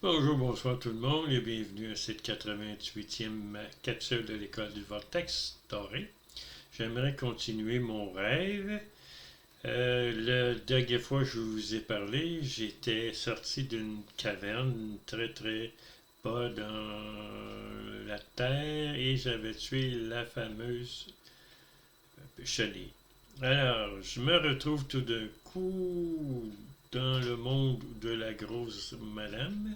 Bonjour, bonsoir tout le monde et bienvenue à cette 88e capsule de l'école du Vortex doré. J'aimerais continuer mon rêve. La dernière fois que je vous ai parlé, j'étais sorti d'une caverne très très bas dans la terre et j'avais tué la fameuse chenille. Alors, je me retrouve tout d'un coup dans le monde de la grosse madame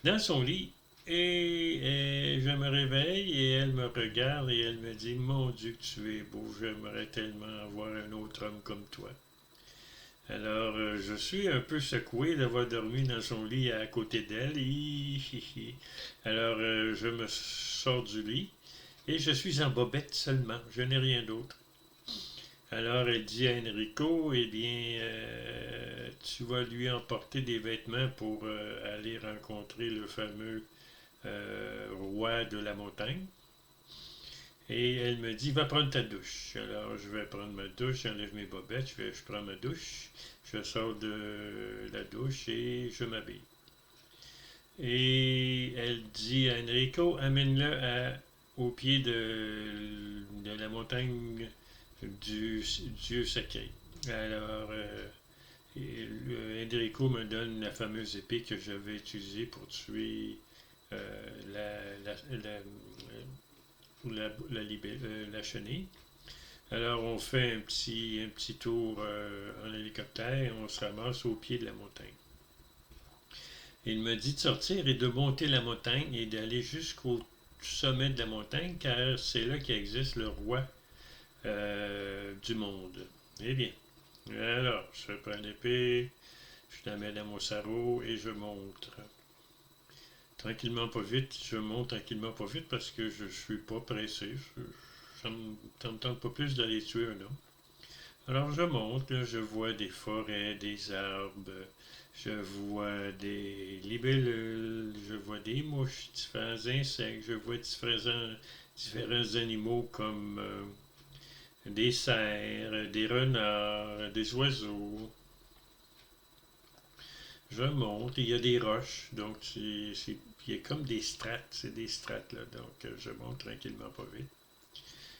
dans son lit et je me réveille et elle me regarde et elle me dit Mon Dieu, que tu es beau, j'aimerais tellement avoir un autre homme comme toi. Alors, je suis un peu secoué d'avoir dormi dans son lit à côté d'elle. Alors, je me sors du lit et je suis en bobette seulement, je n'ai rien d'autre. Alors, elle dit à Enrico, eh bien, tu vas lui emporter des vêtements pour aller rencontrer le fameux roi de la montagne. Et elle me dit, va prendre ta douche. Alors, je vais prendre ma douche, j'enlève mes bobettes, je prends ma douche, je sors de la douche et je m'habille. Et elle dit à Enrico, amène-le au pied de la montagne du Dieu sacré. Alors, Enrico me donne la fameuse épée que j'avais utilisée pour tuer la chenille. Alors, on fait un petit tour en hélicoptère et on se ramasse au pied de la montagne. Il me dit de sortir et de monter la montagne et d'aller jusqu'au sommet de la montagne car c'est là qu'existe le roi du monde. Eh bien, alors, je prends l'épée, je la mets dans mon sarrau et je monte. Tranquillement, pas vite, je monte tranquillement, pas vite parce que je suis pas pressé. Ça me tente pas plus d'aller tuer un homme. Alors je monte, là, je vois des forêts, des arbres, je vois des libellules, je vois des mouches, différents insectes, je vois différents animaux comme des cerfs, des renards, des oiseaux. Je monte, il y a des roches, donc il y a comme des strates, c'est des strates là, donc je monte tranquillement pas vite.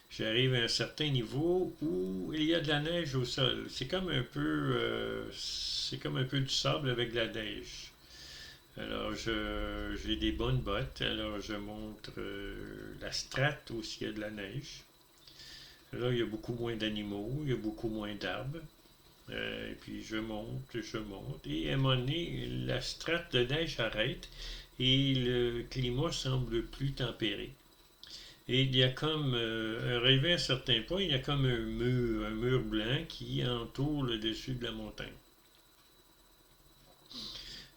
J'arrive à un certain niveau où il y a de la neige au sol. C'est comme un peu du sable avec de la neige. Alors j'ai des bonnes bottes, alors je montre la strate où il y a de la neige. Là, il y a beaucoup moins d'animaux, il y a beaucoup moins d'arbres. Et puis je monte, et à un moment donné, la strate de neige arrête et le climat semble plus tempéré. Et il y a comme, arrivé à un certain point, il y a comme un mur blanc qui entoure le dessus de la montagne.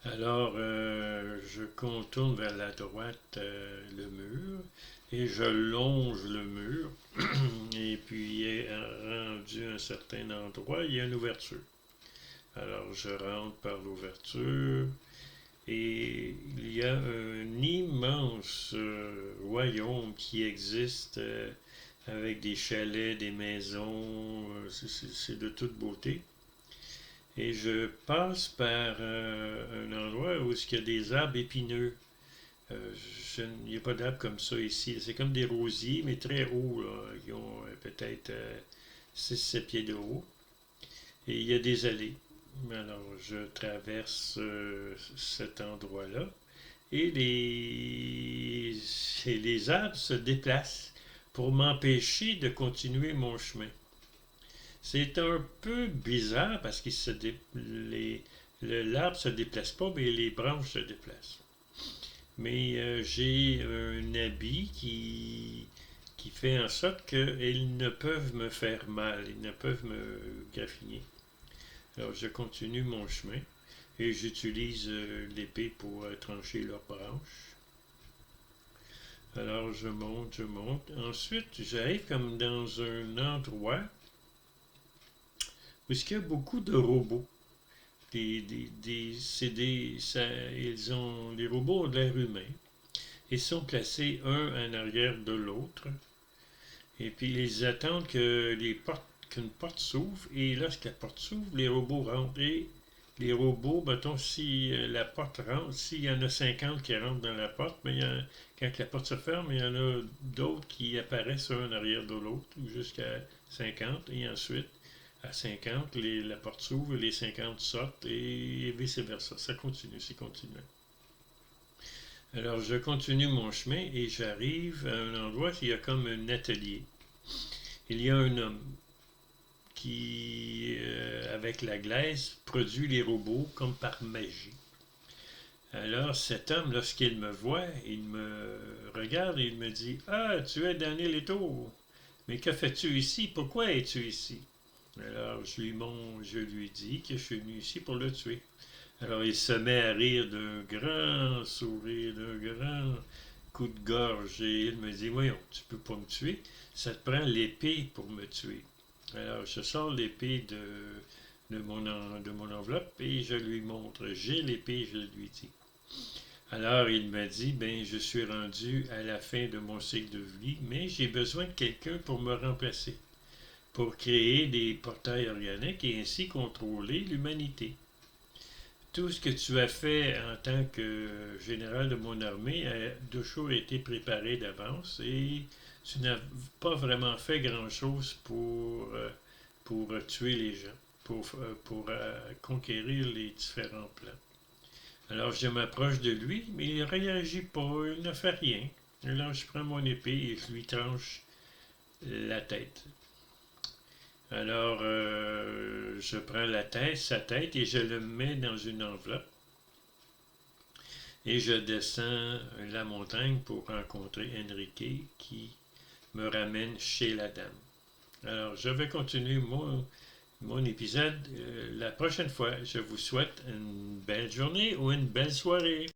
Alors, je contourne vers la droite le mur et je longe le mur. Et puis, rendu à un certain endroit, il y a une ouverture. Alors, je rentre par l'ouverture et il y a un immense royaume qui existe avec des chalets, des maisons, c'est de toute beauté. Et je passe par un endroit où il y a des arbres épineux. Il n'y a pas d'arbres comme ça ici. C'est comme des rosiers, mais très hauts, là, qui ont peut-être 6-7 pieds de haut. Et il y a des allées. Alors, je traverse cet endroit-là et les arbres se déplacent pour m'empêcher de continuer mon chemin. C'est un peu bizarre parce que l'arbre ne se déplace pas, mais les branches se déplacent. Mais j'ai un habit qui fait en sorte qu'ils ne peuvent me faire mal, ils ne peuvent me graffiner. Alors je continue mon chemin et j'utilise l'épée pour trancher leurs branches. Alors je monte, je monte. Ensuite, j'arrive comme dans un endroit où il y a beaucoup de robots. Les robots ont de l'air humain. Ils sont placés un en arrière de l'autre. Et puis ils attendent qu'une porte s'ouvre. Et lorsque la porte s'ouvre, les robots rentrent et les robots, mettons, si la porte rentre, s'il y en a 50 qui rentrent dans la porte, mais quand la porte se ferme, il y en a d'autres qui apparaissent un en arrière de l'autre, jusqu'à 50, et ensuite, à 50, la porte s'ouvre, les 50 sortent, et vice-versa. Ça continue, c'est continuel. Alors, je continue mon chemin et j'arrive à un endroit où il y a comme un atelier. Il y a un homme qui, avec la glaise, produit les robots comme par magie. Alors, cet homme, lorsqu'il me voit, il me regarde et il me dit: Ah, tu es Daniel Leto. Mais que fais-tu ici? Pourquoi es-tu ici? Alors, je lui dis que je suis venu ici pour le tuer. Alors, il se met à rire d'un grand sourire, d'un grand coup de gorge, et il me dit: Voyons, tu peux pas me tuer, ça te prend l'épée pour me tuer. Alors, je sors l'épée de mon enveloppe et je lui montre. J'ai l'épée, je lui dis. Alors, il me dit: Ben, je suis rendu à la fin de mon cycle de vie, mais j'ai besoin de quelqu'un pour me remplacer, pour créer des portails organiques et ainsi contrôler l'humanité. Tout ce que tu as fait en tant que général de mon armée a toujours été préparé d'avance et tu n'as pas vraiment fait grand-chose pour tuer les gens, pour conquérir les différents plans. Alors je m'approche de lui, mais il ne réagit pas, il ne fait rien. Alors je prends mon épée et je lui tranche la tête. Alors, je prends sa tête, et je le mets dans une enveloppe. Et je descends la montagne pour rencontrer Enrique qui me ramène chez la dame. Alors, je vais continuer mon épisode la prochaine fois. Je vous souhaite une belle journée ou une belle soirée.